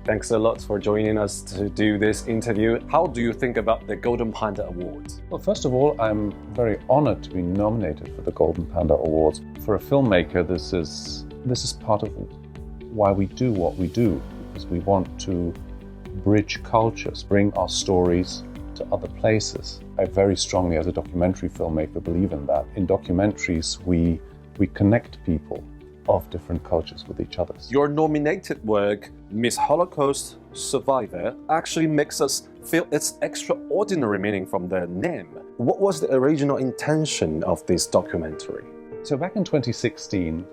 Thanks a lot for joining us to do this interview. How do you think about the Golden Panda Awards? Well, first of all, I'm very honored to be nominated for the Golden Panda Awards. For a filmmaker, this is part of why we do what we do, because we want to bridge cultures, bring our stories to other places. I very strongly, as a documentary filmmaker, believe in that. In documentaries, we connect people of different cultures with each other. Your nominated work, Miss Holocaust Survivor, actually makes us feel its extraordinary meaning from the name. What was the original intention of this documentary? So back in 2016,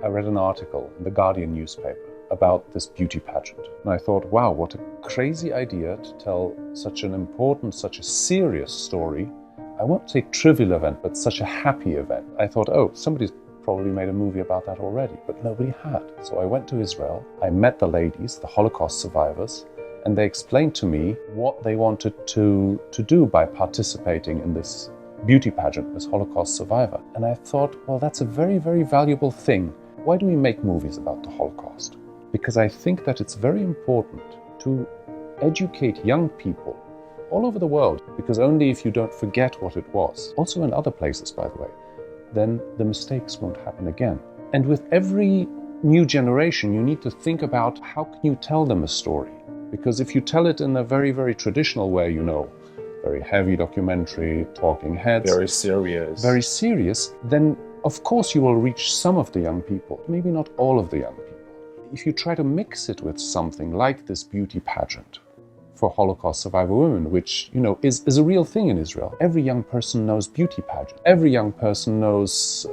I read an article in the Guardian newspaper about this beauty pageant. And I thought, wow, what a crazy idea to tell such an important, such a serious story. I won't say trivial event, but such a happy event. I thought, oh, somebody's probably made a movie about that already, but nobody had. So I went to Israel, I met the ladies, the Holocaust survivors, and they explained to me what they wanted to do by participating in this beauty pageant, this Holocaust survivor. And I thought, well, that's a very, very valuable thing. Why do we make movies about the Holocaust? Because I think that it's very important to educate young people all over the world, because only if you don't forget what it was, also in other places, by the way, then the mistakes won't happen again. And with every new generation, you need to think about how can you tell them a story? Because if you tell it in a very, very traditional way, very heavy documentary, talking heads, very serious, then of course you will reach some of the young people, maybe not all of the young people. If you try to mix it with something like this beauty pageant for Holocaust survivor women, which, is a real thing in Israel. Every young person knows beauty pageant. Every young person knows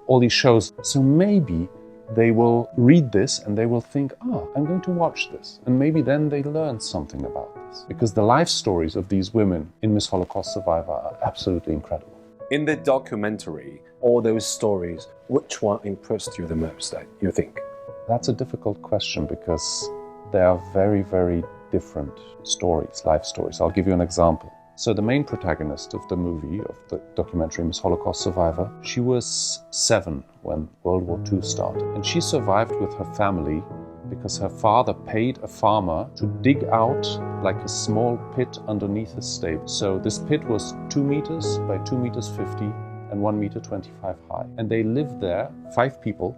all these shows. So maybe they will read this and they will think, I'm going to watch this. And maybe then they learn something about this. Because the life stories of these women in Miss Holocaust Survivor are absolutely incredible. In the documentary, all those stories, which one impressed you the most, you think? That's a difficult question because they are very, very different stories, life stories. I'll give you an example. So the main protagonist of the movie, of the documentary Miss Holocaust Survivor, she was 7 when World War II started. And she survived with her family because her father paid a farmer to dig out like a small pit underneath his stable. So this pit was 2 meters by 2 meters 50 and 1 meter 25 high. And they lived there, 5 people,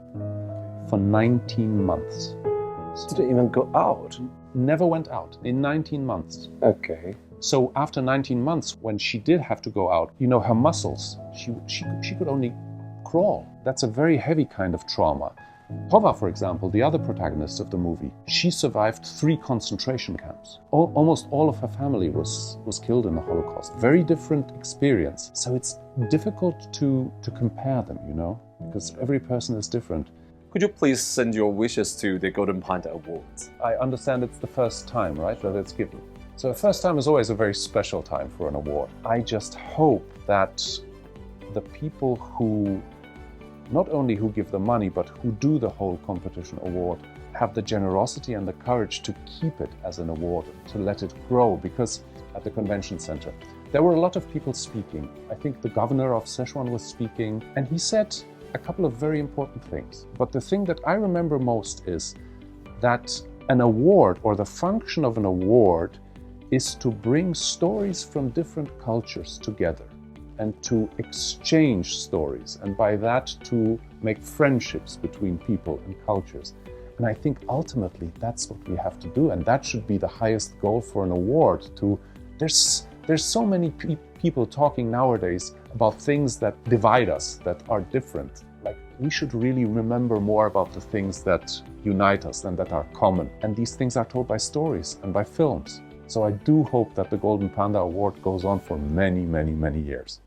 for 19 months. So didn't even go out? Never went out in 19 months. Okay. So after 19 months, when she did have to go out, her muscles, she could only crawl. That's a very heavy kind of trauma. Tova, for example, the other protagonist of the movie, she survived 3 concentration camps. Almost all of her family was killed in the Holocaust. Very different experience. So it's difficult to compare them, because every person is different. Could you please send your wishes to the Golden Panda Awards? I understand it's the first time, right, that it's given. So the first time is always a very special time for an award. I just hope that the people who, not only who give the money, but who do the whole competition award, have the generosity and the courage to keep it as an award, to let it grow, because at the convention center, there were a lot of people speaking. I think the governor of Sichuan was speaking, and he said a couple of very important things. But the thing that I remember most is that an award, or the function of an award, is to bring stories from different cultures together and to exchange stories, and by that to make friendships between people and cultures. And I think ultimately that's what we have to do, and that should be the highest goal for an award. There's so many people talking nowadays about things that divide us, that are different. Like, we should really remember more about the things that unite us and that are common. And these things are told by stories and by films. So I do hope that the Golden Panda Award goes on for many, many, many years.